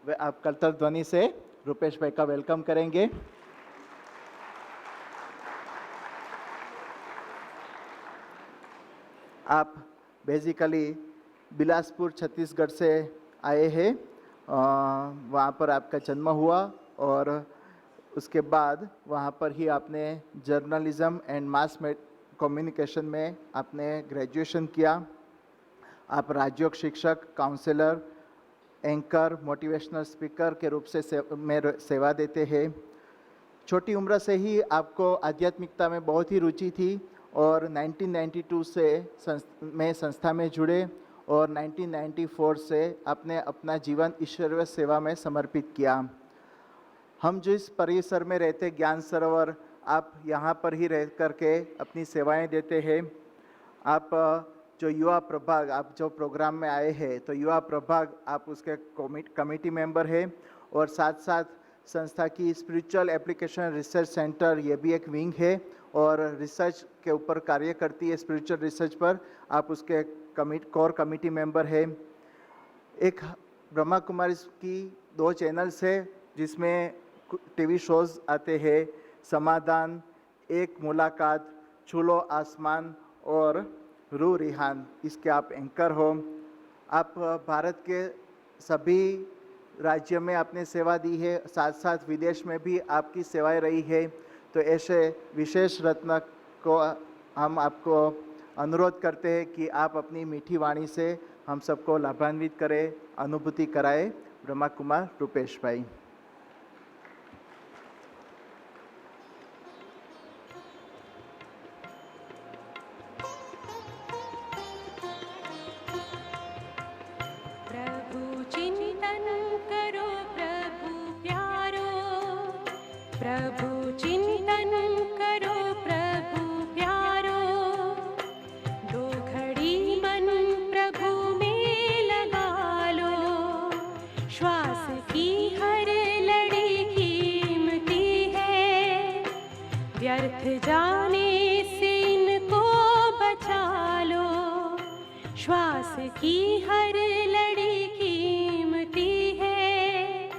वे आप करतल ध्वनि से रुपेश भाई का वेलकम करेंगे। आप बेसिकली बिलासपुर छत्तीसगढ़ से आए हैं। वहाँ पर आपका जन्म हुआ और उसके बाद वहाँ पर ही आपने जर्नलिज्म एंड मास कम्युनिकेशन में आपने ग्रेजुएशन किया। आप राजयोग शिक्षक, काउंसलर, एंकर, मोटिवेशनल स्पीकर के रूप से सेवा देते हैं। छोटी उम्र से ही आपको आध्यात्मिकता में बहुत ही रुचि थी और 1992 से संस्था में जुड़े और 1994 से आपने अपना जीवन ईश्वरीय सेवा में समर्पित किया। हम जिस परिसर में रहते ज्ञान सरोवर, आप यहाँ पर ही रह करके अपनी सेवाएं देते हैं। आप जो युवा प्रभाग, आप जो प्रोग्राम में आए हैं तो युवा प्रभाग आप उसके कमेटी मेंबर हैं और साथ साथ संस्था की स्पिरिचुअल एप्लीकेशन रिसर्च सेंटर, ये भी एक विंग है और रिसर्च के ऊपर कार्य करती है। स्पिरिचुअल रिसर्च पर आप उसके कोर कमेटी मेंबर है। एक ब्रह्मा कुमारी की 2 चैनल्स है जिसमें टीवी शोज आते हैं, समाधान, एक मुलाकात, छूलो आसमान और रू रिहान, इसके आप एंकर हो। आप भारत के सभी राज्य में आपने सेवा दी है, साथ साथ विदेश में भी आपकी सेवाएं रही है। तो ऐसे विशेष रत्न को हम आपको अनुरोध करते हैं कि आप अपनी मीठी वाणी से हम सबको लाभान्वित करें, अनुभूति कराए। ब्रह्मा कुमार रुपेश भाई। प्रभु चिंतन करो प्रभु प्यारो, प्रभु चिंतन करो प्रभु प्यारो, दो घड़ी मन प्रभु में लगा लो, श्वास की हर लड़ी कीमती है, व्यर्थ जाने से इनको बचा लो, श्वास की हर लड़ी कीमती है,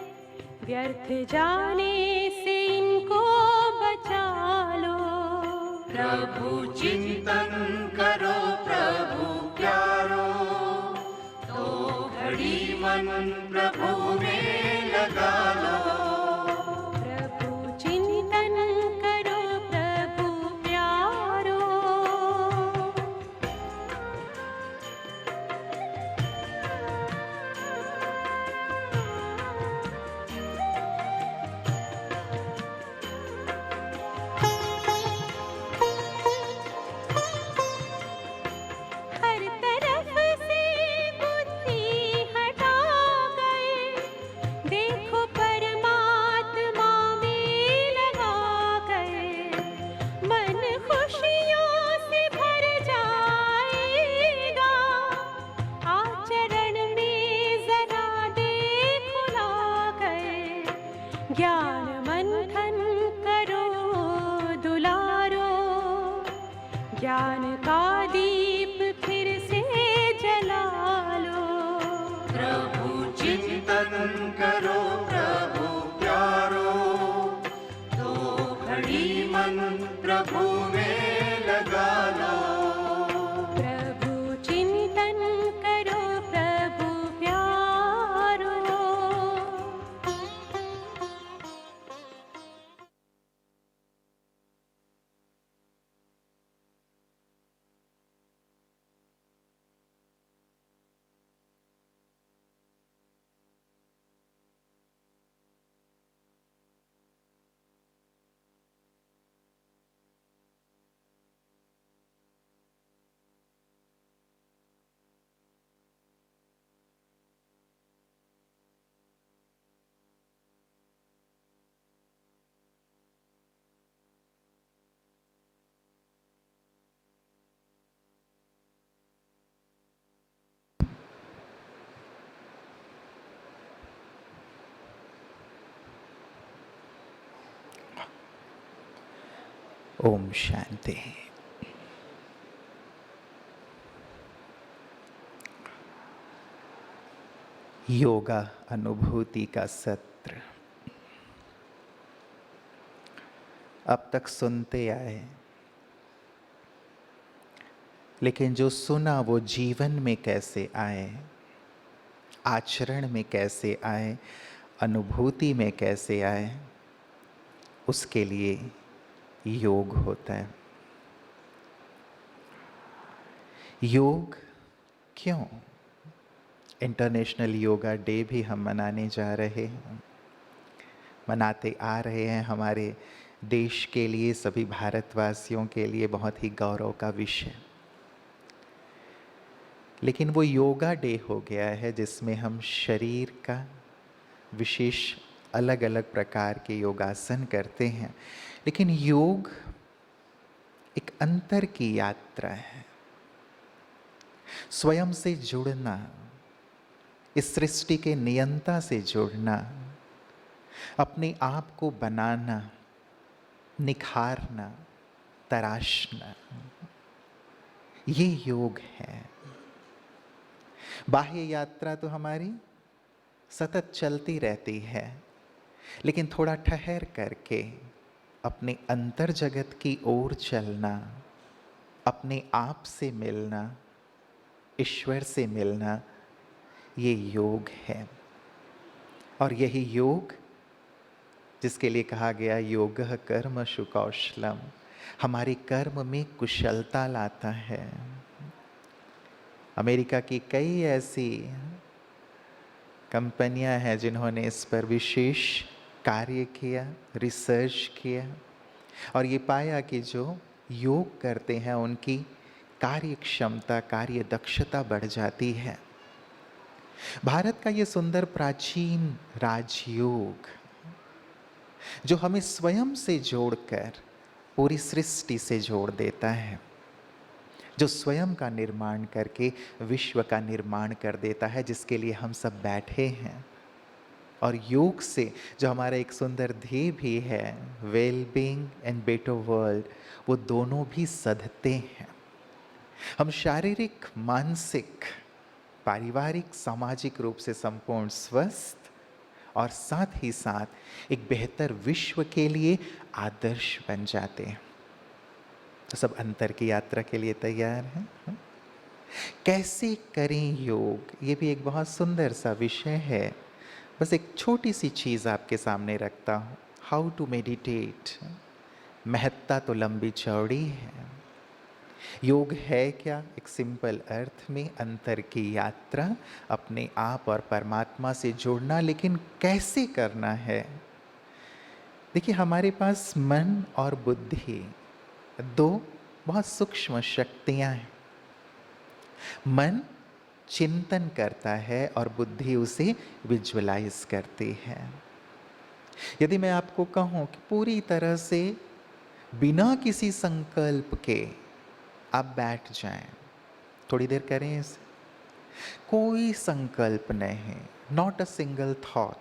व्यर्थ जाने से इनको बचा लो। प्रभु चिंतन करो प्रभु प्यारो, तो घड़ी मन प्रभु में लगा लो। प्रभु चिंतन करो प्रभु प्यारो। हर तरफ से बुद्धि हटा गए, देखो परमात्मा में लगा गए, मन खुशियों से भर जाएगा, आचरण में जरा देखो ला गए, ज्ञान मंथन करो दुलारो, ज्ञान का दीप फिर से जला लो। प्रभु चिंतन करो प्रभु प्यारो, तो घड़ी मन प्रभु में लगा लो। प्रभु चिंतन करो प्रभु प्यारो। ओम शांति। योगा अनुभूति का सत्र। अब तक सुनते आए, लेकिन जो सुना वो जीवन में कैसे आए, आचरण में कैसे आए, अनुभूति में कैसे आए, उसके लिए योग होता है। योग क्यों? इंटरनेशनल योगा डे भी हम मनाने जा रहे हैं, मनाते आ रहे हैं। हमारे देश के लिए, सभी भारतवासियों के लिए बहुत ही गौरव का विषय। लेकिन वो योगा डे हो गया है जिसमें हम शरीर का विशेष अलग अलग प्रकार के योगासन करते हैं। लेकिन योग एक अंतर की यात्रा है, स्वयं से जुड़ना, इस सृष्टि के नियंता से जुड़ना, अपने आप को बनाना, निखारना, तराशना, ये योग है। बाह्य यात्रा तो हमारी सतत चलती रहती है, लेकिन थोड़ा ठहर करके अपने अंतर जगत की ओर चलना, अपने आप से मिलना, ईश्वर से मिलना, ये योग है। और यही योग जिसके लिए कहा गया योगः कर्मसु कौशलम, हमारे कर्म में कुशलता लाता है। अमेरिका की कई ऐसी कंपनियां हैं जिन्होंने इस पर विशेष कार्य किया, रिसर्च किया, और ये पाया कि जो योग करते हैं उनकी कार्य क्षमता, कार्य दक्षता बढ़ जाती है। भारत का ये सुंदर प्राचीन राजयोग जो हमें स्वयं से जोड़कर पूरी सृष्टि से जोड़ देता है, जो स्वयं का निर्माण करके विश्व का निर्माण कर देता है, जिसके लिए हम सब बैठे हैं। और योग से जो हमारा एक सुंदर ध्येय भी है, well being and better world, वो दोनों भी सधते हैं। हम शारीरिक, मानसिक, पारिवारिक, सामाजिक रूप से संपूर्ण स्वस्थ और साथ ही साथ एक बेहतर विश्व के लिए आदर्श बन जाते हैं। तो सब अंतर की यात्रा के लिए तैयार हैं? कैसे करें योग, ये भी एक बहुत सुंदर सा विषय है। बस एक छोटी सी चीज़ आपके सामने रखता हूँ, हाउ टू मेडिटेट। महत्ता तो लंबी चौड़ी है। योग है क्या? एक सिंपल अर्थ में अंतर की यात्रा, अपने आप और परमात्मा से जुड़ना। लेकिन कैसे करना है? देखिए, हमारे पास मन और बुद्धि दो बहुत सूक्ष्म शक्तियां हैं। मन चिंतन करता है और बुद्धि उसे विजुअलाइज करती है। यदि मैं आपको कहूं कि पूरी तरह से बिना किसी संकल्प के आप बैठ जाएं, थोड़ी देर करें इसे, कोई संकल्प नहीं, नॉट अ सिंगल थॉट।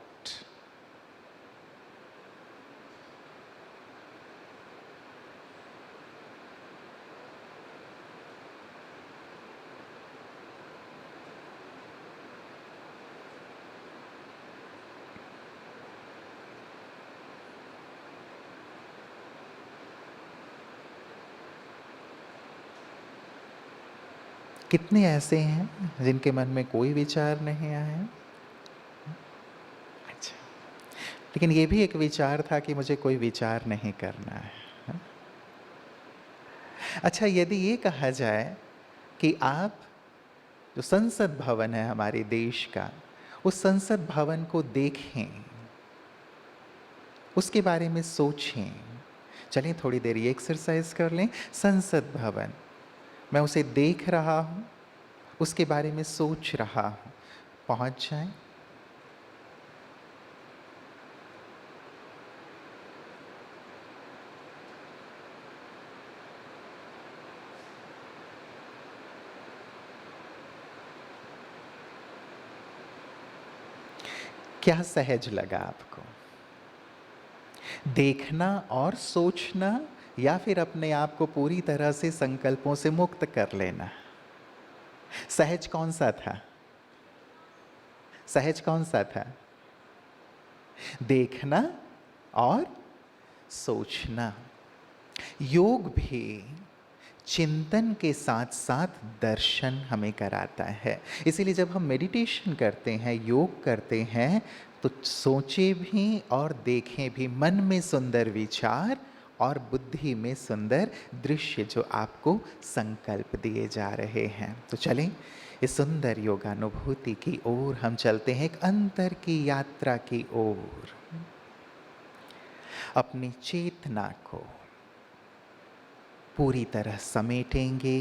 कितने ऐसे हैं जिनके मन में कोई विचार नहीं आया? अच्छा, लेकिन ये भी एक विचार था कि मुझे कोई विचार नहीं करना है। अच्छा, यदि ये कहा जाए कि आप जो संसद भवन है हमारे देश का, उस संसद भवन को देखें, उसके बारे में सोचें। चलिए थोड़ी देर ये एक्सरसाइज कर लें। संसद भवन, मैं उसे देख रहा हूँ, उसके बारे में सोच रहा हूँ। पहुँच जाएं। क्या सहज लगा आपको? देखना और सोचना, या फिर अपने आप को पूरी तरह से संकल्पों से मुक्त कर लेना? सहज कौन सा था? सहज कौन सा था? देखना और सोचना। योग भी चिंतन के साथ साथ दर्शन हमें कराता है। इसीलिए जब हम मेडिटेशन करते हैं, योग करते हैं, तो सोचें भी और देखें भी, मन में सुंदर विचार और बुद्धि में सुंदर दृश्य जो आपको संकल्प दिए जा रहे हैं। तो चलें इस सुंदर योगानुभूति की ओर हम चलते हैं, एक अंतर की यात्रा की ओर। अपनी चेतना को पूरी तरह समेटेंगे।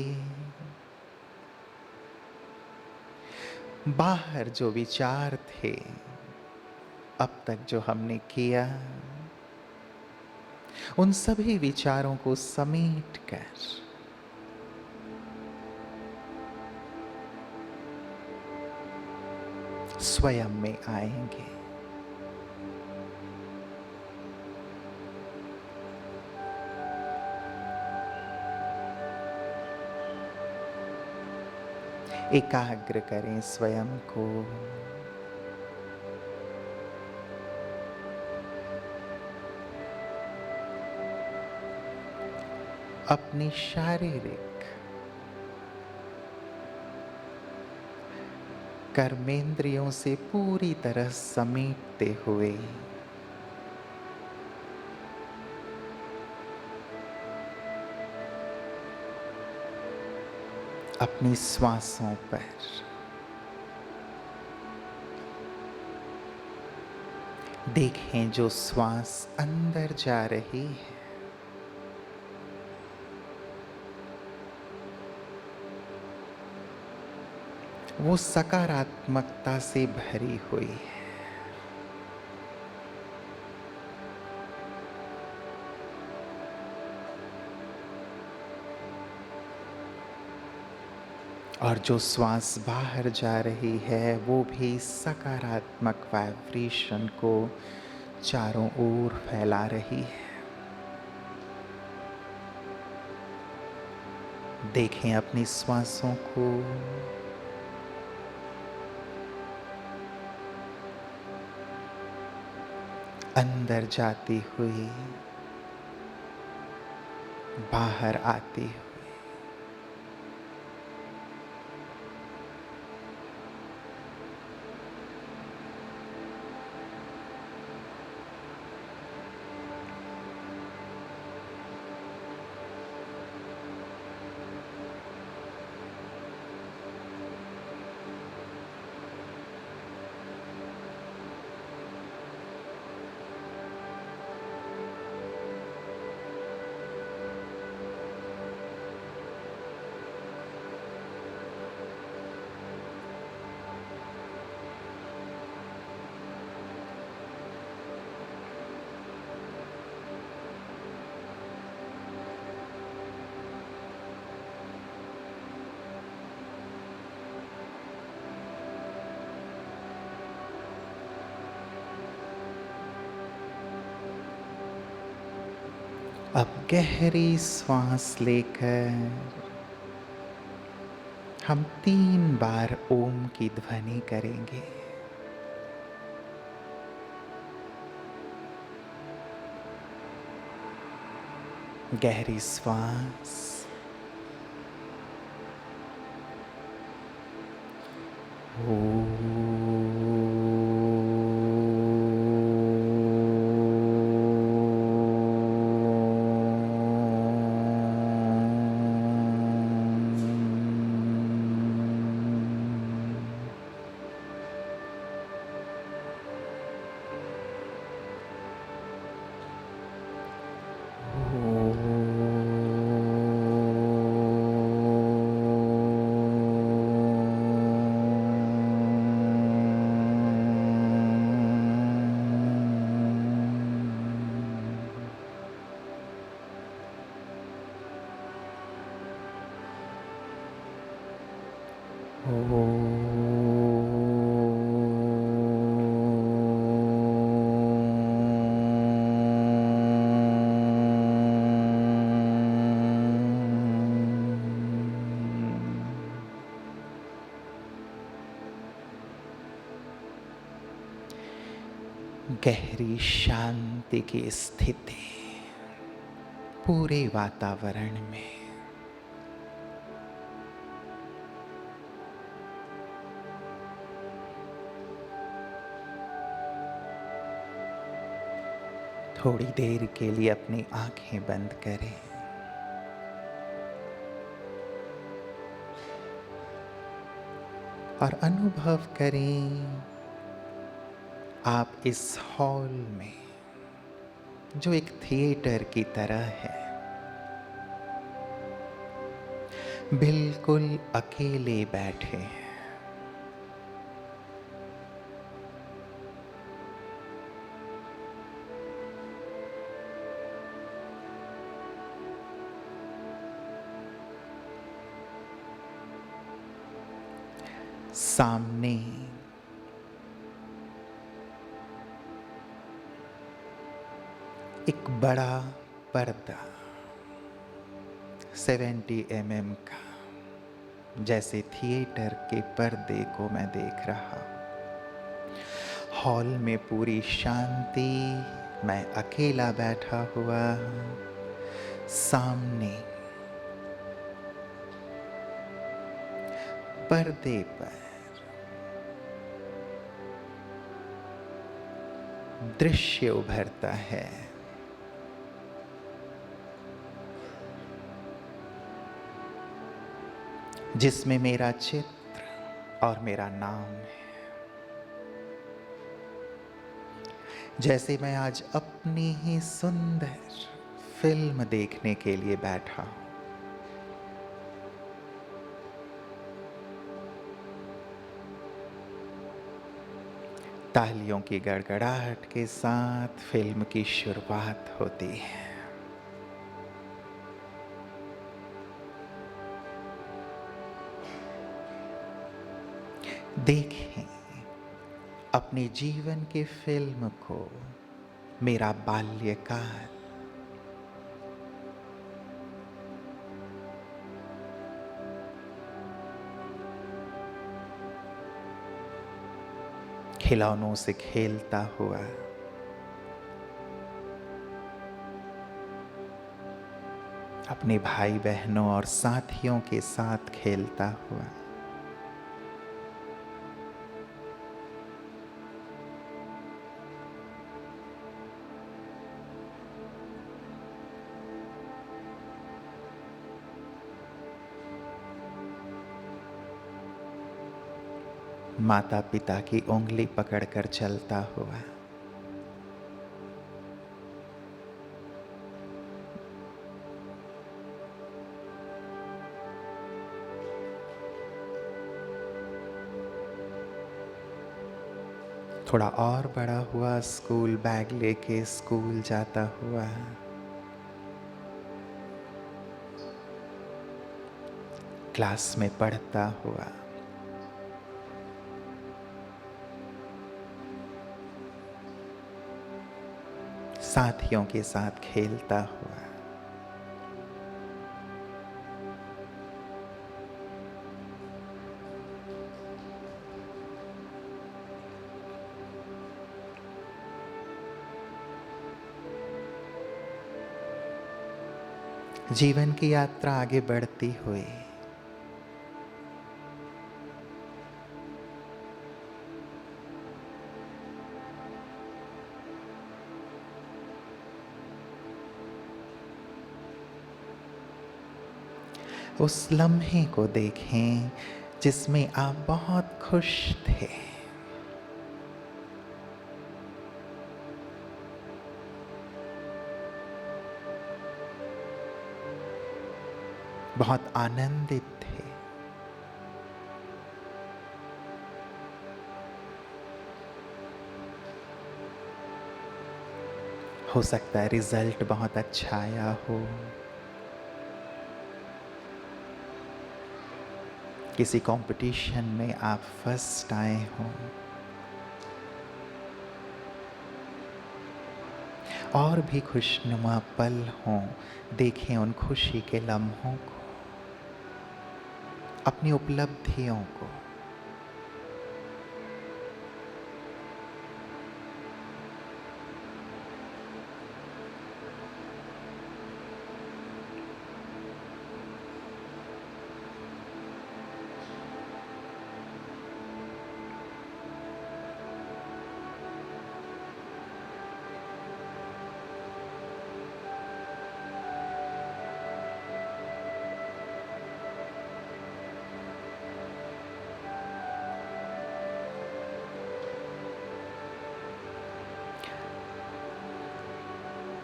बाहर जो विचार थे, अब तक जो हमने किया, उन सभी विचारों को समेट कर स्वयं में आएंगे। एकाग्र करें स्वयं को। अपनी शारीरिक कर्मेंद्रियों से पूरी तरह समेटते हुए अपनी श्वासों पर देखें, जो श्वास अंदर जा रही है वो सकारात्मकता से भरी हुई है। और जो श्वास बाहर जा रही है वो भी सकारात्मक वाइब्रेशन को चारों ओर फैला रही है। देखें अपनी श्वासों को। अंदर जाती हुई, बाहर आती हुई। अब गहरी श्वास लेकर हम 3 बार ओम की ध्वनि करेंगे। गहरी श्वास, गहरी शांति की स्थिति पूरे वातावरण में। थोड़ी देर के लिए अपनी आंखें बंद करें और अनुभव करें आप इस हॉल में, जो एक थिएटर की तरह है, बिल्कुल अकेले बैठे हैं। सामने एक बड़ा पर्दा 70 mm का, जैसे थिएटर के पर्दे को मैं देख रहा हूं। हॉल में पूरी शांति, मैं अकेला बैठा हुआ हूं। सामने पर्दे पर दृश्य उभरता है। जिसमें मेरा चित्र और मेरा नाम है। जैसे मैं आज अपनी ही सुंदर फिल्म देखने के लिए बैठा हूं। तालियों की गड़गड़ाहट के साथ फिल्म की शुरुआत होती है। देखें अपने जीवन के फिल्म को, मेरा बाल्यकाल। खिलौनों से खेलता हुआ, अपने भाई बहनों और साथियों के साथ खेलता हुआ, माता पिता की उंगली पकड़कर चलता हुआ, थोड़ा और बड़ा हुआ, स्कूल बैग लेके स्कूल जाता हुआ, क्लास में पढ़ता हुआ, साथियों के साथ खेलता हुआ, जीवन की यात्रा आगे बढ़ती हुई उस लम्हे को देखें जिसमें आप बहुत खुश थे। बहुत आनंदित थे। हो सकता है रिजल्ट बहुत अच्छा आया हो, किसी कंपटीशन में आप फर्स्ट आए हों, और भी खुशनुमा पल हों। देखें उन खुशी के लम्हों को, अपनी उपलब्धियों को।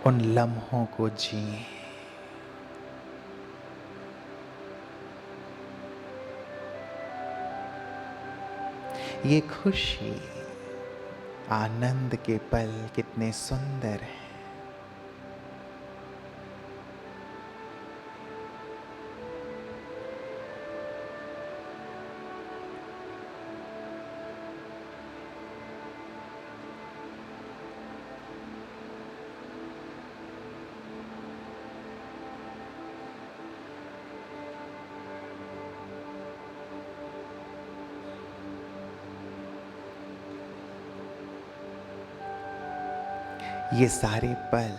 उन लम्हों को जिए। ये खुशी, आनंद के पल कितने सुंदर हैं। ये सारे पल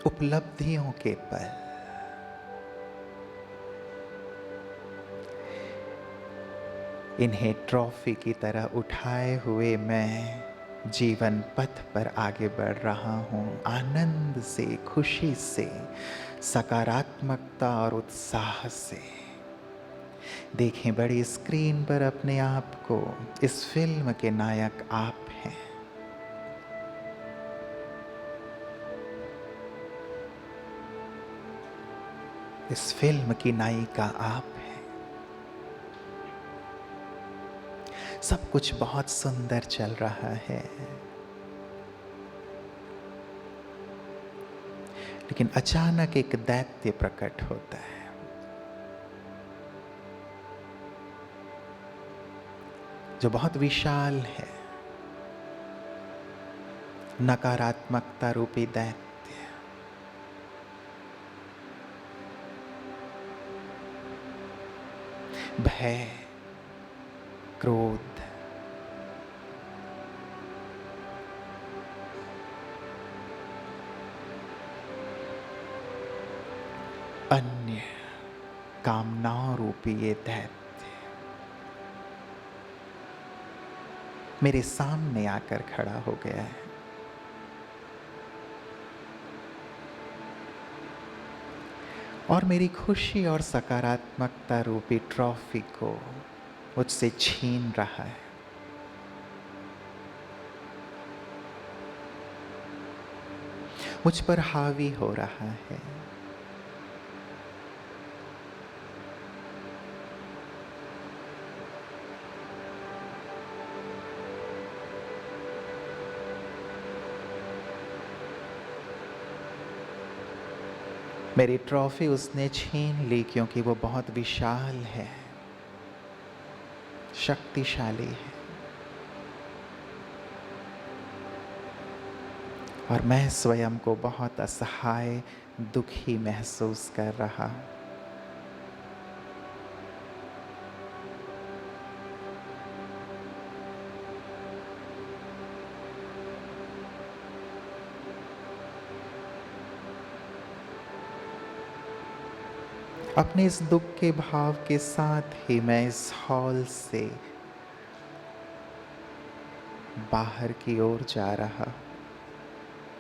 उपलब्धियों के पल, इन्हें ट्रॉफी की तरह उठाए हुए मैं जीवन पथ पर आगे बढ़ रहा हूँ, आनंद से, खुशी से, सकारात्मकता और उत्साह से। देखें बड़ी स्क्रीन पर अपने आप को, इस फिल्म के नायक आप हैं। इस फिल्म की नायिका आप हैं। सब कुछ बहुत सुंदर चल रहा है, लेकिन अचानक एक दैत्य प्रकट होता है। जो बहुत विशाल है, नकारात्मकता रूपी दैत्य। भय, क्रोध, अन्य कामनाओं रूपी ये दैत्य मेरे सामने आकर खड़ा हो गया है। और मेरी खुशी और सकारात्मकता रूपी ट्रॉफी को मुझसे छीन रहा है। मुझ पर हावी हो रहा है। मेरी ट्रॉफी उसने छीन ली क्योंकि वो बहुत विशाल है, शक्तिशाली है, और मैं स्वयं को बहुत असहाय, दुखी महसूस कर रहा हूं। अपने इस दुख के भाव के साथ ही मैं इस हॉल से बाहर की ओर जा रहा हूं।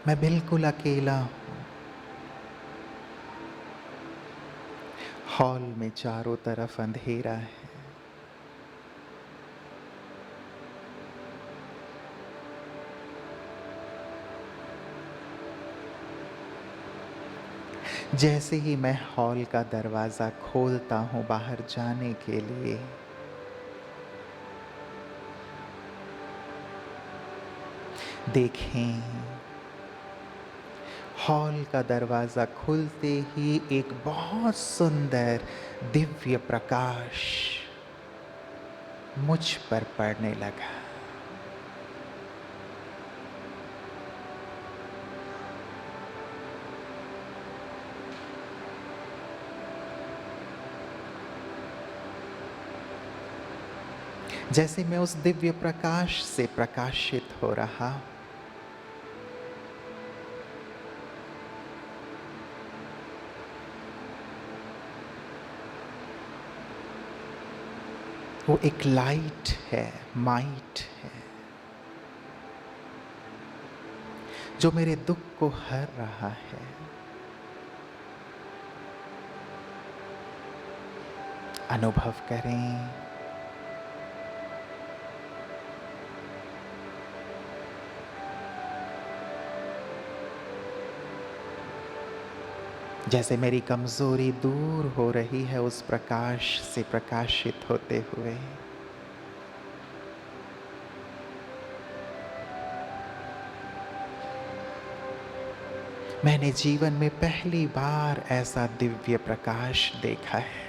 मैं बिल्कुल अकेला हूं। हॉल में चारों तरफ अंधेरा है। जैसे ही मैं हॉल का दरवाजा खोलता हूं बाहर जाने के लिए, देखें, हॉल का दरवाजा खुलते ही एक बहुत सुंदर दिव्य प्रकाश मुझ पर पड़ने लगा। जैसे मैं उस दिव्य प्रकाश से प्रकाशित हो रहा, वो एक लाइट है, माइट है, जो मेरे दुख को हर रहा है। अनुभव करें, जैसे मेरी कमजोरी दूर हो रही है उस प्रकाश से प्रकाशित होते हुए। मैंने जीवन में पहली बार ऐसा दिव्य प्रकाश देखा है।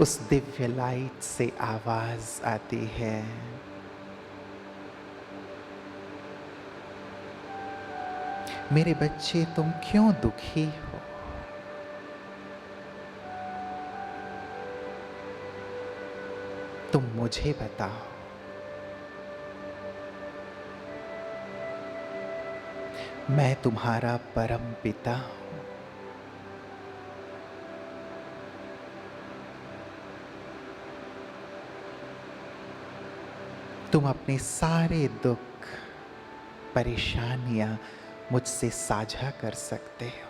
उस दिव्य लाइट से आवाज आती है, मेरे बच्चे तुम क्यों दुखी हो? तुम मुझे बताओ। मैं तुम्हारा परम पिता हूं। तुम अपने सारे दुख, परेशानियां मुझसे साझा कर सकते हो।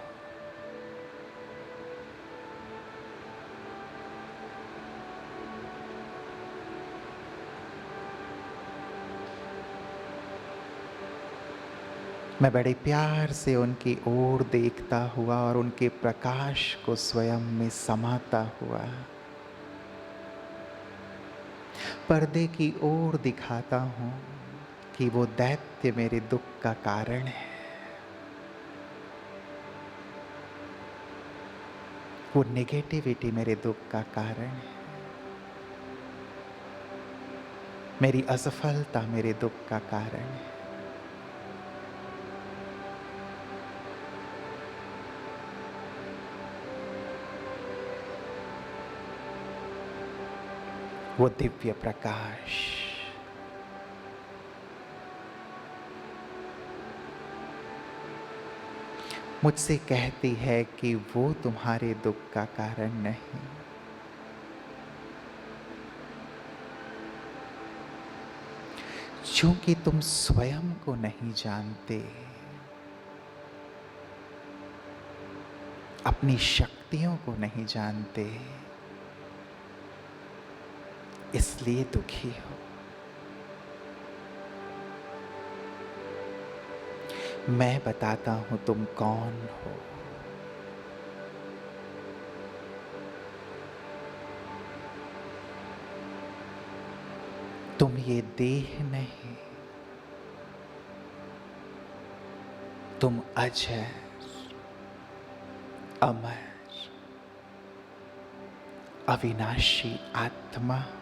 मैं बड़े प्यार से उनकी ओर देखता हुआ और उनके प्रकाश को स्वयं में समाता हुआ पर्दे की ओर दिखाता हूं कि वो दैत्य मेरे दुख का कारण है। वो नेगेटिविटी मेरे दुख का कारण है। मेरी असफलता मेरे दुख का कारण है। वो दिव्य प्रकाश मुझसे कहती है कि वो तुम्हारे दुख का कारण नहीं, क्योंकि तुम स्वयं को नहीं जानते, अपनी शक्तियों को नहीं जानते, इसलिए दुखी हो। मैं बताता हूं तुम कौन हो। तुम ये देह नहीं, तुम अजर, अमर, अविनाशी आत्मा हो।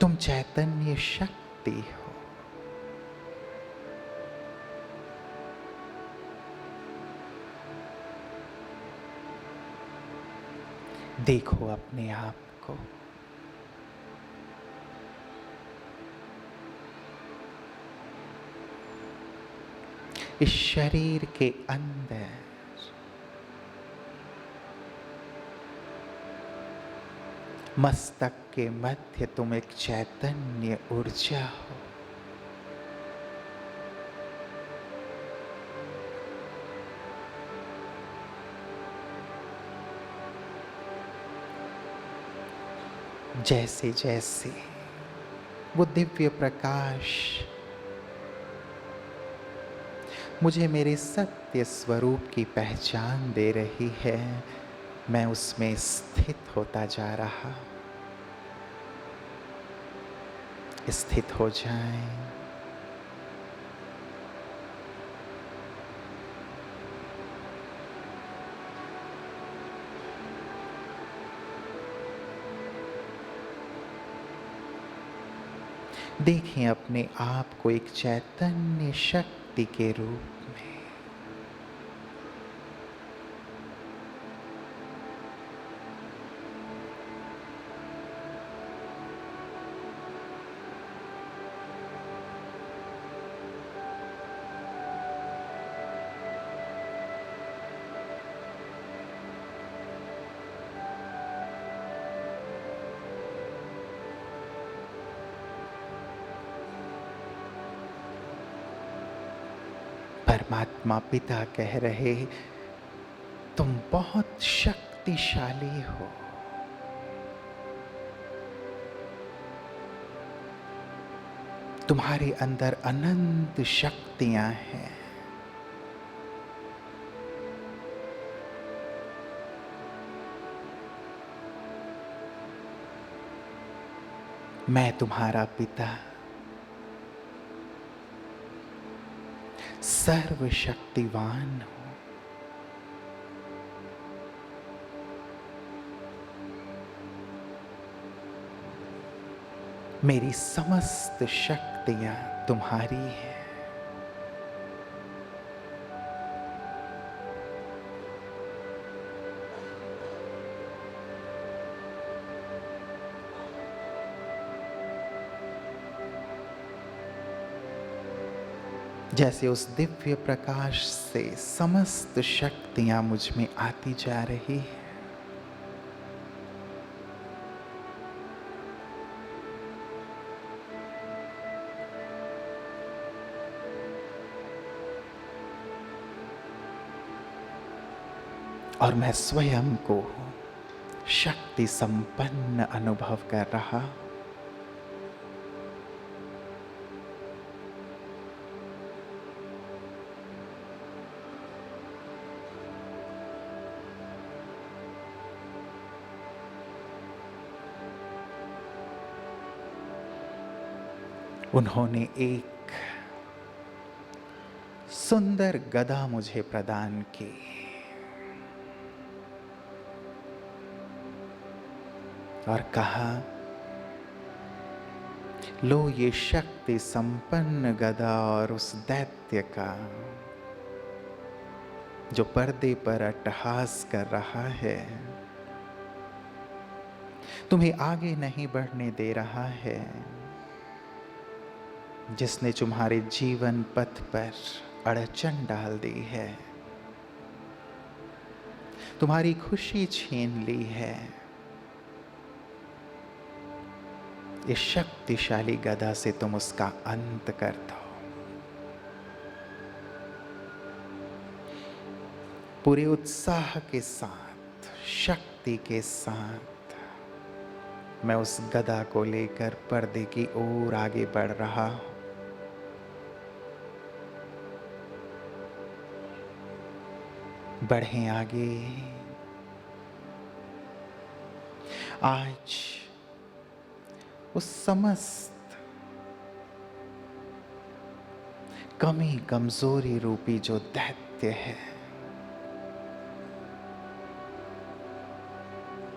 तुम चैतन्य शक्ति हो। देखो अपने आप को। इस शरीर के अंदर मस्तक के मध्य तुम एक चैतन्य ऊर्जा हो। जैसे जैसे वो दिव्य प्रकाश मुझे मेरे सत्य स्वरूप की पहचान दे रही है, मैं उसमें स्थित होता जा रहा। स्थित हो जाएं। देखें अपने आप को एक चैतन्य शक्ति के रूप में। परमात्मा पिता कह रहे, तुम बहुत शक्तिशाली हो। तुम्हारे अंदर अनंत शक्तियां हैं। मैं तुम्हारा पिता सर्वशक्तिवान हूं। मेरी समस्त शक्तियां तुम्हारी हैं। जैसे उस दिव्य प्रकाश से समस्त शक्तियां मुझ में आती जा रही है, और मैं स्वयं को शक्ति संपन्न अनुभव कर रहा हूं। उन्होंने एक सुंदर गदा मुझे प्रदान की। और कहा, लो ये शक्ति संपन्न गदा और उस दैत्य का जो पर्दे पर अट्टहास कर रहा है, तुम्हें आगे नहीं बढ़ने दे रहा है, जिसने तुम्हारे जीवन पथ पर अड़चन डाल दी है, तुम्हारी खुशी छीन ली है, इस शक्तिशाली गदा से तुम उसका अंत कर दो। पूरे उत्साह के साथ, शक्ति के साथ मैं उस गदा को लेकर पर्दे की ओर आगे बढ़ रहा हूं। बढ़ें आगे। आज उस समस्त कमी कमजोरी रूपी जो दैत्य है,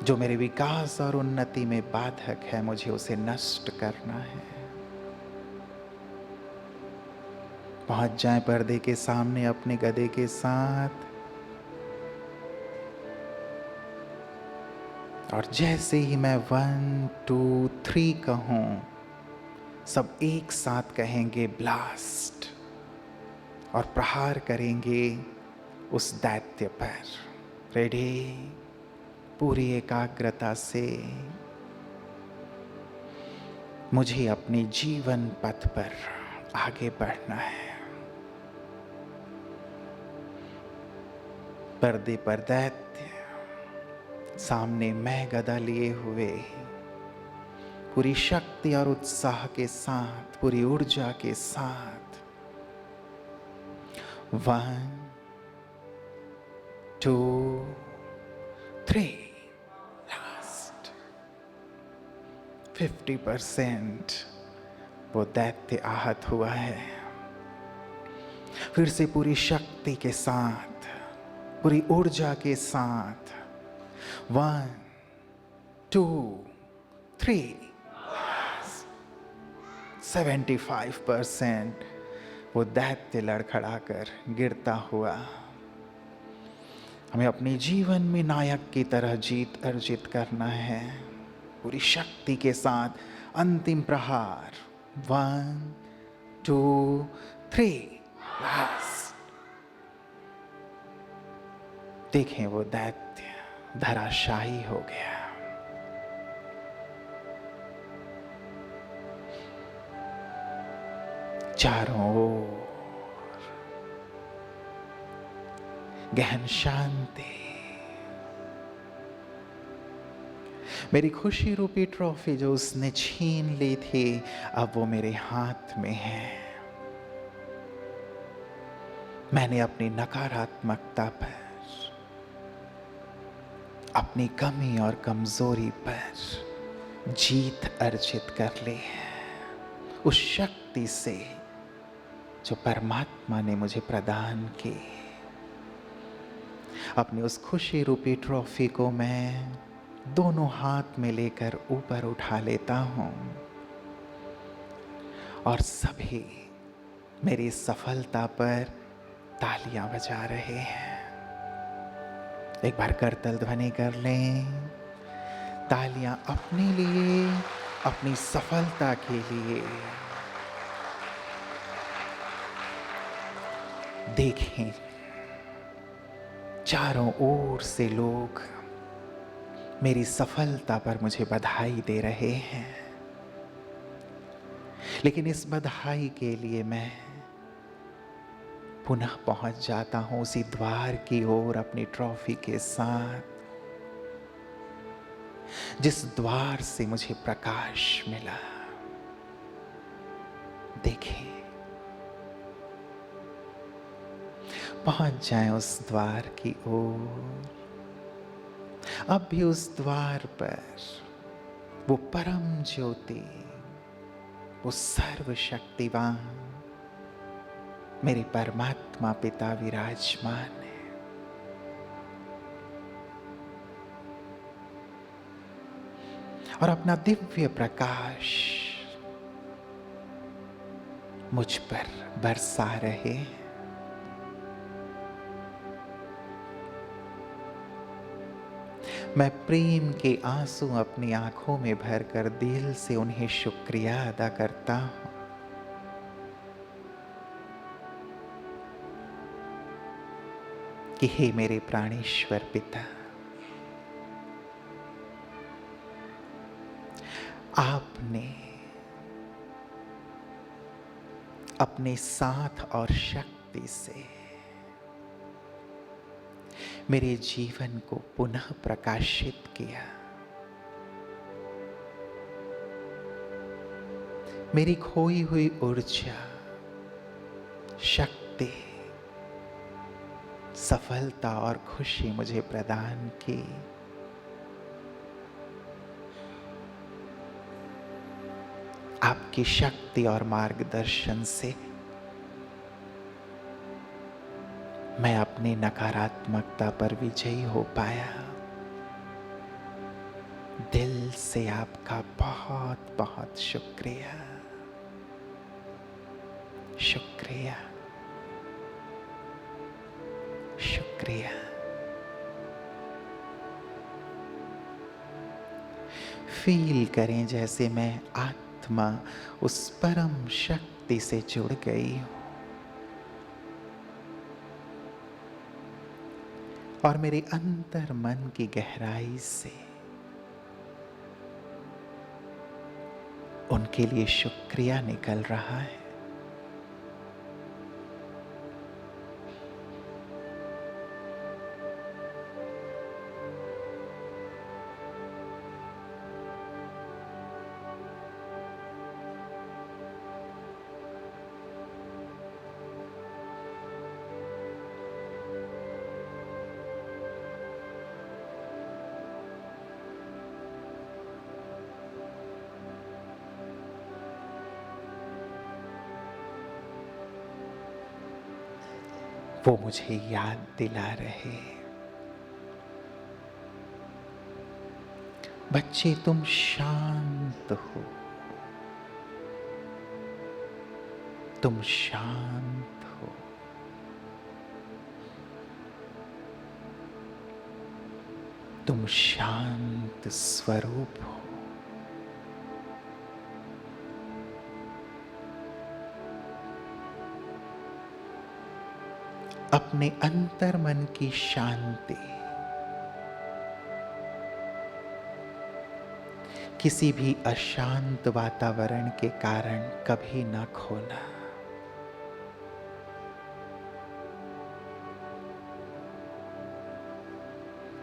जो मेरे विकास और उन्नति में बाधक है, मुझे उसे नष्ट करना है। पहुंच जाएं पर्दे के सामने अपने गदे के साथ, और जैसे ही मैं 1 2 3 कहूं, सब एक साथ कहेंगे ब्लास्ट, और प्रहार करेंगे उस दैत्य पर। रेडी? पूरी एकाग्रता से मुझे अपने जीवन पथ पर आगे बढ़ना है। पर्दे पर दैत्य, सामने मैं गदा लिए हुए, पूरी शक्ति और उत्साह के साथ, पूरी ऊर्जा के साथ 1 2 3 लास्ट 50% वो दैत्य आहत हुआ है। फिर से पूरी शक्ति के साथ, पूरी ऊर्जा के साथ 1 2 3 75% वो दैत्य लड़खड़ाकर गिरता हुआ। हमें अपने जीवन में नायक की तरह जीत अर्जित करना है। पूरी शक्ति के साथ अंतिम प्रहार 1 2 3 लास्ट। देखें वो दैत्य धराशायी हो गया। चारों ओर गहन शांति। मेरी खुशी रूपी ट्रॉफी जो उसने छीन ली थी, अब वो मेरे हाथ में है। मैंने अपनी नकारात्मकता पर, अपनी कमी और कमजोरी पर जीत अर्जित कर ली है, उस शक्ति से जो परमात्मा ने मुझे प्रदान की। अपनी उस खुशी रूपी ट्रॉफी को मैं दोनों हाथ में लेकर ऊपर उठा लेता हूं और सभी मेरी सफलता पर तालियां बजा रहे हैं। एक बार करतल ध्वनि कर लें, तालियां अपने लिए, अपनी सफलता के लिए। देखें, चारों ओर से लोग मेरी सफलता पर मुझे बधाई दे रहे हैं, लेकिन इस बधाई के लिए मैं पुनः पहुंच जाता हूं उसी द्वार की ओर अपनी ट्रॉफी के साथ, जिस द्वार से मुझे प्रकाश मिला। देखें, पहुंच जाएं उस द्वार की ओर। अब भी उस द्वार पर वो परम ज्योति, वो सर्वशक्तिवान मेरे परमात्मा पिता विराजमान है। और अपना दिव्य प्रकाश मुझ पर बरसा रहे हैं। मैं प्रेम के आंसू अपनी आंखों में भरकर दिल से उन्हें शुक्रिया अदा करता हूं कि हे मेरे प्राणेश्वर पिता, आपने अपने साथ और शक्ति से मेरे जीवन को पुनः प्रकाशित किया। मेरी खोई हुई ऊर्जा, शक्ति, सफलता और खुशी मुझे प्रदान की। आपकी शक्ति और मार्गदर्शन से मैं अपनी नकारात्मकता पर विजयी हो पाया। दिल से आपका बहुत बहुत शुक्रिया, शुक्रिया, शुक्रिया। फील करें जैसे मैं आत्मा उस परम शक्ति से जुड़ गई हूं और मेरे अंतर मन की गहराई से उनके लिए शुक्रिया निकल रहा है। वो मुझे याद दिला रहे, बच्चे तुम शांत हो, तुम शांत हो, तुम शांत स्वरूप हो। अपने अंतर मन की शांति किसी भी अशांत वातावरण के कारण कभी ना खोना।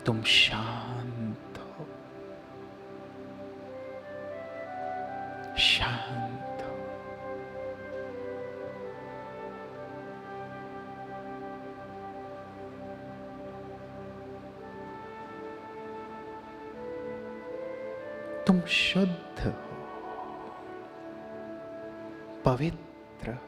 तुम शांत हो, शांत हो। तुम शुद्ध हो, पवित्र हो।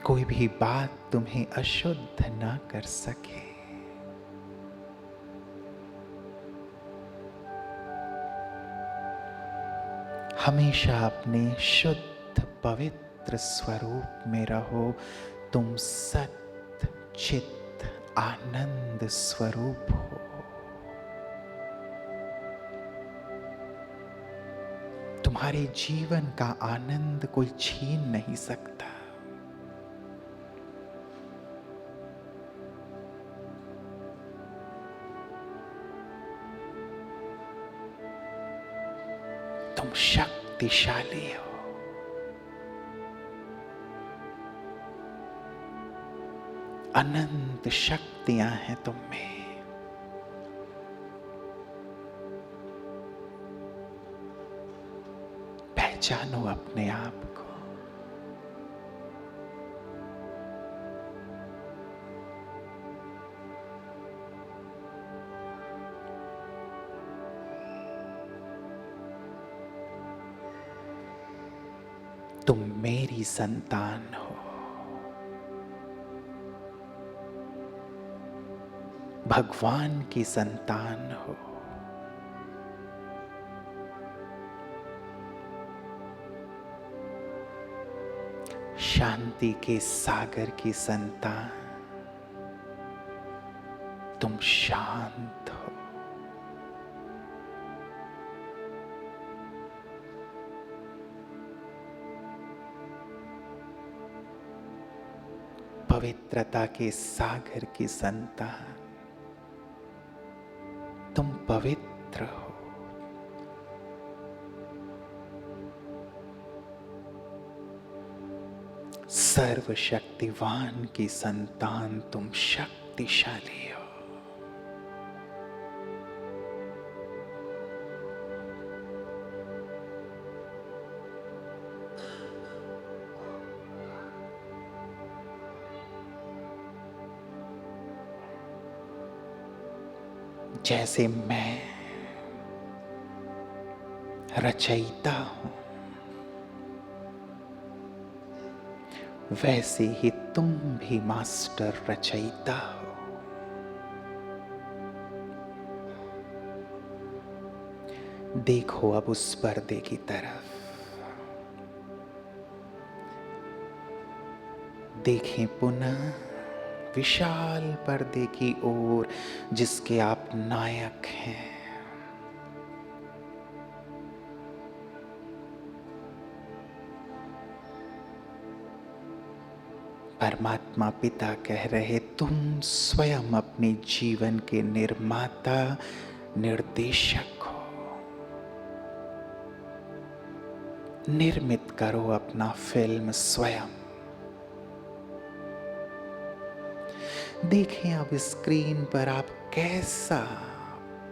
कोई भी बात तुम्हें अशुद्ध ना कर सके। हमेशा अपने शुद्ध पवित्र स्वरूप में रहो। तुम सत्य चित्त आनंद स्वरूप हो। तुम्हारे जीवन का आनंद कोई छीन नहीं सकता। तुम शक्तिशाली हो। अनंत शक्तियां हैं तुम में। पहचानो अपने आप को। तुम मेरी संतान हो। भगवान की संतान हो। शांति के सागर की संतान। तुम शांत हो। पवित्रता के सागर की संतान। तुम पवित्र हो। सर्वशक्तिवान की संतान। तुम शक्तिशाली हो। जैसे मैं रचयिता हूं, वैसे ही तुम भी मास्टर रचयिता हो। देखो अब उस पर्दे की तरफ। देखें पुनः विशाल पर्दे की ओर जिसके आप नायक हैं। परमात्मा पिता कह रहे, तुम स्वयं अपने जीवन के निर्माता निर्देशक हो। निर्मित करो अपना फिल्म स्वयं। देखें अब स्क्रीन पर आप कैसा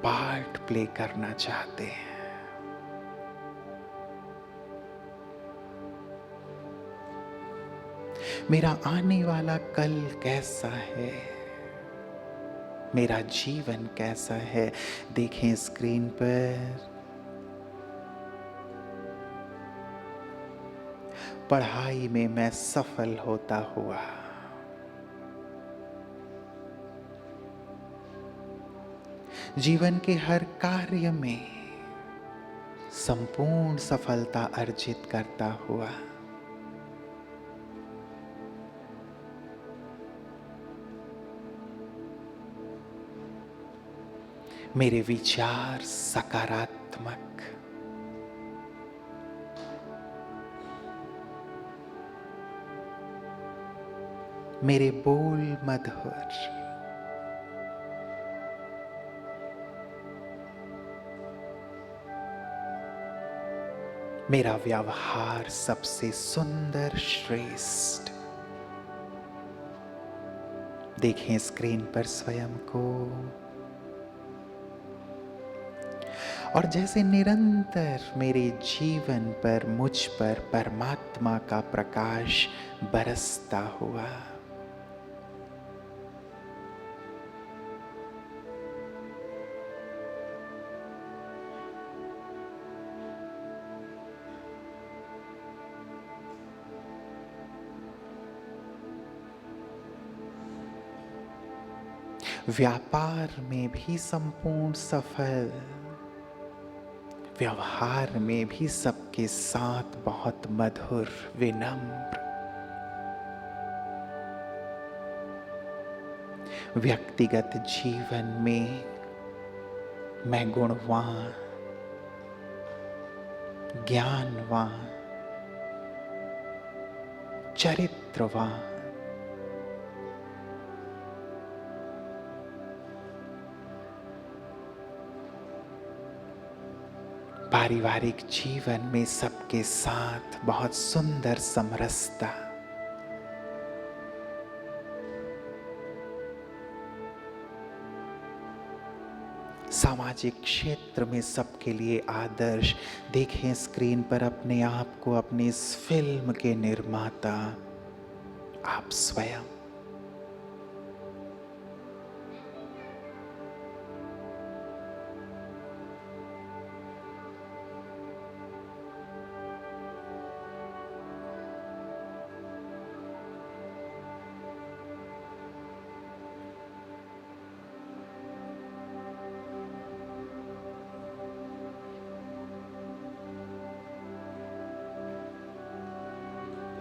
पार्ट प्ले करना चाहते हैं। मेरा आने वाला कल कैसा है, मेरा जीवन कैसा है। देखें स्क्रीन पर। पढ़ाई में मैं सफल होता हुआ, जीवन के हर कार्य में संपूर्ण सफलता अर्जित करता हुआ, मेरे विचार सकारात्मक, मेरे बोल मधुर, मेरा व्यवहार सबसे सुंदर श्रेष्ठ। देखें स्क्रीन पर स्वयं को, और जैसे निरंतर मेरे जीवन पर, मुझ पर परमात्मा का प्रकाश बरसता हुआ, व्यापार में भी संपूर्ण सफल, व्यवहार में भी सबके साथ बहुत मधुर, विनम्र, व्यक्तिगत जीवन में मैं गुणवान, ज्ञानवान, चरित्रवान, पारिवारिक जीवन में सबके साथ बहुत सुंदर समरसता, सामाजिक क्षेत्र में सबके लिए आदर्श। देखें स्क्रीन पर अपने आप को, अपनी इस फिल्म के निर्माता आप स्वयं।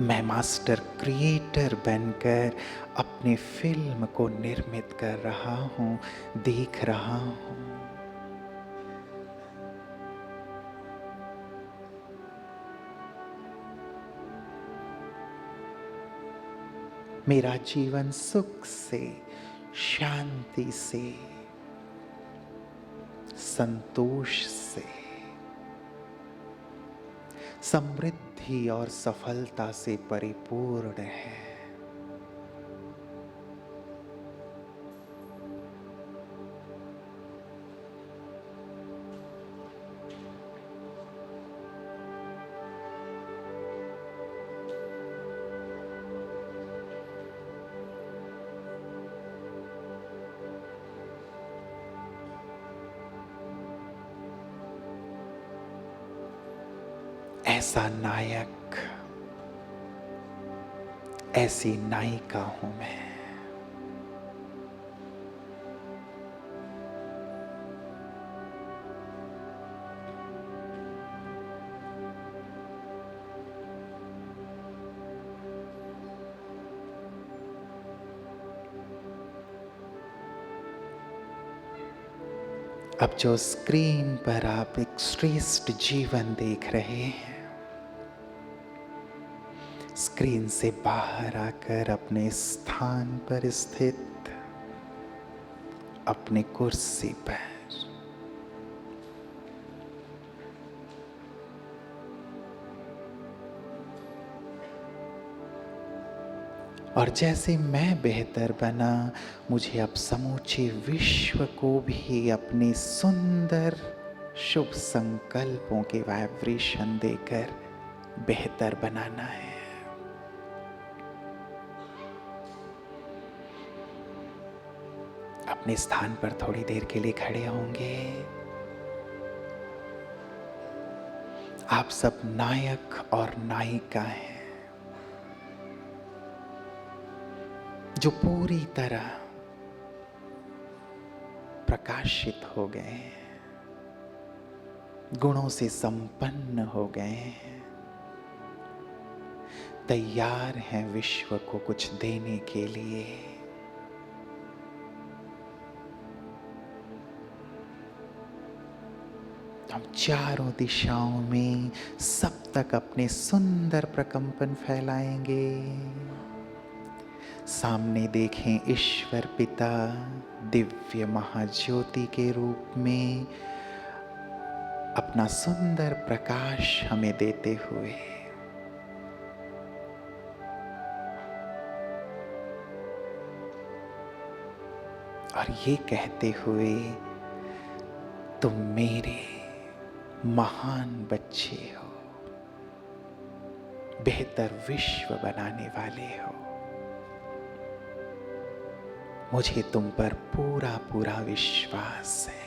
मैं मास्टर क्रिएटर बनकर अपने फिल्म को निर्मित कर रहा हूँ, देख रहा हूँ। मेरा जीवन सुख से, शांति से, संतोष से, समृद्धि और सफलता से परिपूर्ण है। ऐसा नायक, ऐसी नायिका हूं मैं। अब जो स्क्रीन पर आप एक श्रेष्ठ जीवन देख रहे हैं, स्क्रीन से बाहर आकर अपने स्थान पर स्थित, अपनी कुर्सी पर, और जैसे मैं बेहतर बना, मुझे अब समूचे विश्व को भी अपने सुंदर शुभ संकल्पों के वाइब्रेशन देकर बेहतर बनाना है। अपने स्थान पर थोड़ी देर के लिए खड़े होंगे। आप सब नायक और नायिका हैं जो पूरी तरह प्रकाशित हो गए हैं, गुणों से संपन्न हो गए हैं, तैयार हैं विश्व को कुछ देने के लिए। हम चारों दिशाओं में सब तक अपने सुंदर प्रकंपन फैलाएंगे। सामने देखें ईश्वर पिता दिव्य महाज्योति के रूप में अपना सुंदर प्रकाश हमें देते हुए और ये कहते हुए, तुम मेरे महान बच्चे हो, बेहतर विश्व बनाने वाले हो। मुझे तुम पर पूरा पूरा विश्वास है।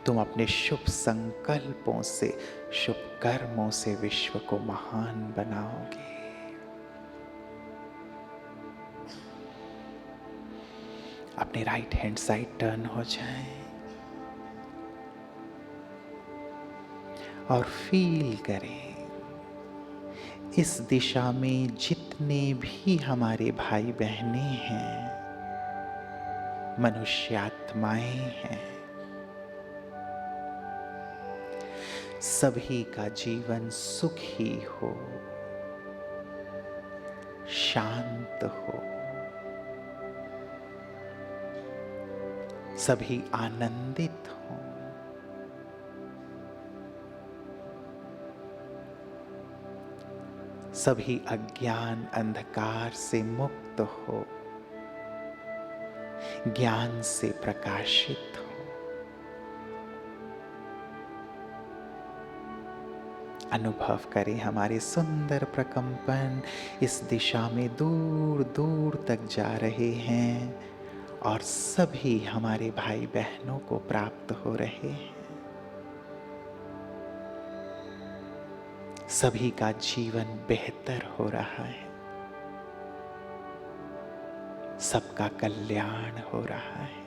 तुम अपने शुभ संकल्पों से, शुभ कर्मों से विश्व को महान बनाओगे। अपने राइट हैंड साइड टर्न हो जाएं और फील करें, इस दिशा में जितने भी हमारे भाई बहनें हैं, मनुष्यात्माएं हैं, सभी का जीवन सुखी हो, शांत हो, सभी आनंदित हों। सभी अज्ञान अंधकार से मुक्त हो, ज्ञान से प्रकाशित हो। अनुभव करें हमारे सुंदर प्रकंपन इस दिशा में दूर दूर तक जा रहे हैं और सभी हमारे भाई बहनों को प्राप्त हो रहे हैं। सभी का जीवन बेहतर हो रहा है, सबका कल्याण हो रहा है।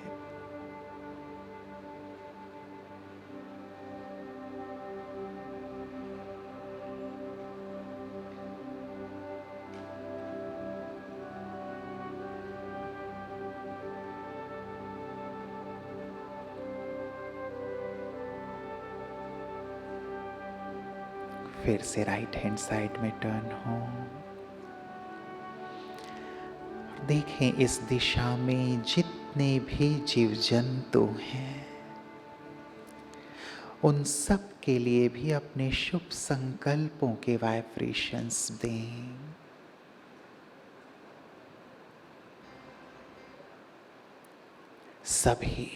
फिर से राइट हैंड साइड में टर्न हो। देखें इस दिशा में जितने भी जीव जंतु हैं, उन सब के लिए भी अपने शुभ संकल्पों के वाइब्रेशंस दें। सभी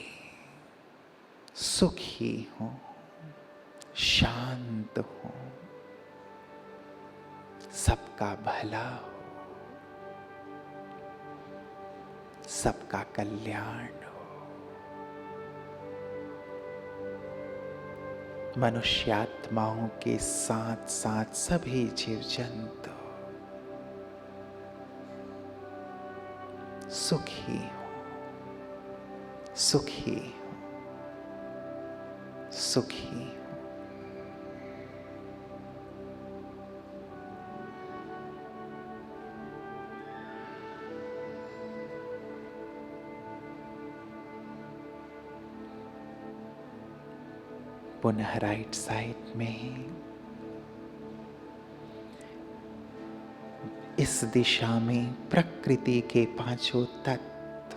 सुखी हों, शांत हों, सबका भला हो, सबका कल्याण हो। मनुष्यात्माओं के साथ साथ सभी जीव जंतु सुखी हो, सुखी हो, सुखी हो। पुनः राइट साइड में इस दिशा में प्रकृति के पांचों तत्व,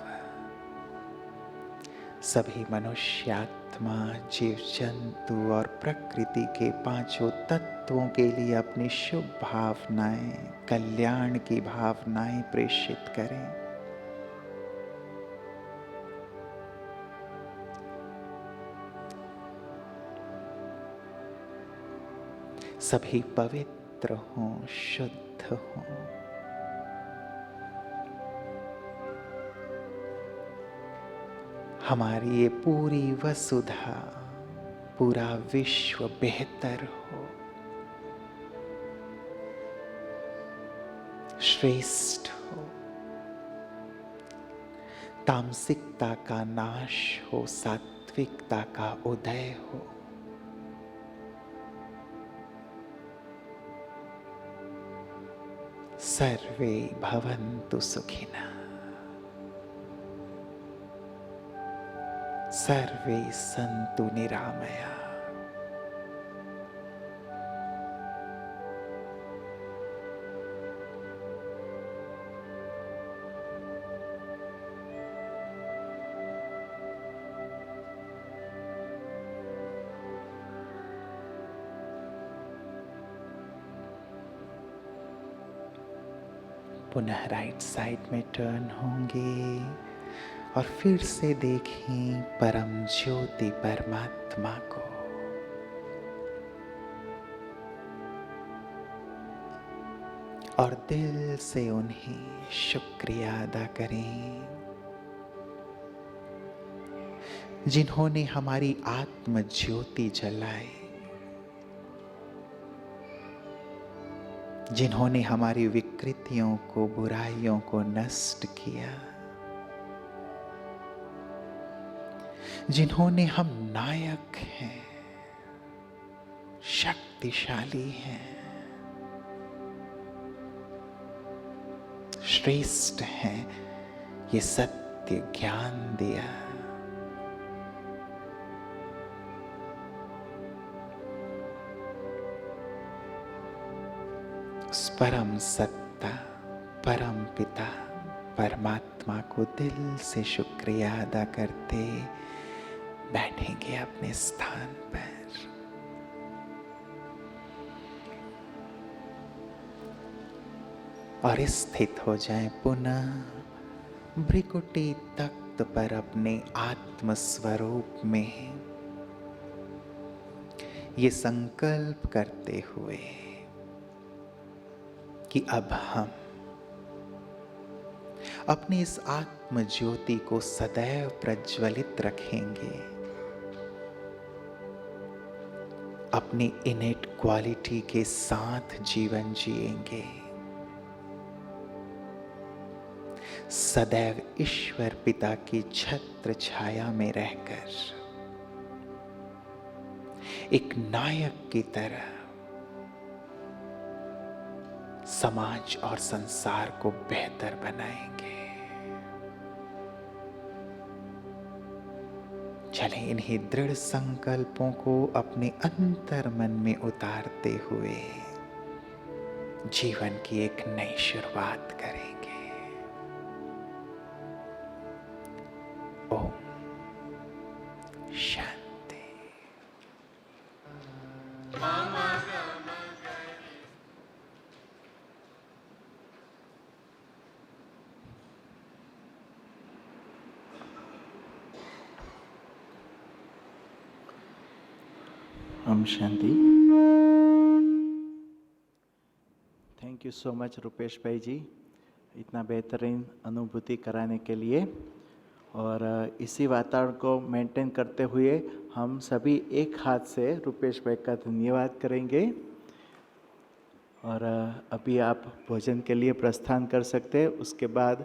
सभी मनुष्यात्मा, जीव जंतु और प्रकृति के पांचों तत्वों के लिए अपनी शुभ भावनाएं, कल्याण की भावनाएं प्रेषित करें। सभी पवित्र हों, शुद्ध हों। हमारी ये पूरी वसुधा, पूरा विश्व बेहतर हो, श्रेष्ठ हो। तामसिकता का नाश हो, सात्विकता का उदय हो। सर्वे भवन्तु सुखिनः, सर्वे सन्तु निरामया। पुनः राइट साइड में टर्न होंगे और फिर से देखें परम ज्योति परमात्मा को। और दिल से उन्हें शुक्रिया अदा करें जिन्होंने हमारी आत्म ज्योति जलाई, जिन्होंने हमारी विकृतियों को, बुराइयों को नष्ट किया, जिन्होंने हम नायक हैं, शक्तिशाली हैं, श्रेष्ठ हैं, ये सत्य ज्ञान दिया। उस परम सत्ता, परम पिता परमात्मा को दिल से शुक्रिया अदा करते बैठेंगे अपने स्थान पर। और स्थित हो जाएं पुनः भ्रिकुटी तख्त पर अपने आत्म स्वरूप में, ये संकल्प करते हुए कि अब हम अपनी इस आत्म ज्योति को सदैव प्रज्वलित रखेंगे, अपनी इनेट क्वालिटी के साथ जीवन जिएंगे, सदैव ईश्वर पिता की छत्र छाया में रहकर एक नायक की तरह समाज और संसार को बेहतर बनाएंगे। चले इन्हीं दृढ़ संकल्पों को अपने अंतर मन में उतारते हुए जीवन की एक नई शुरुआत करेंगे। ओम शांति। ओम शांति। Thank you so much Rupesh भाई जी, इतना बेहतरीन अनुभूति कराने के लिए। और इसी वातावरण को मेंटेन करते हुए हम सभी एक हाथ से रुपेश भाई का धन्यवाद करेंगे। और अभी आप भोजन के लिए प्रस्थान कर सकते हैं। उसके बाद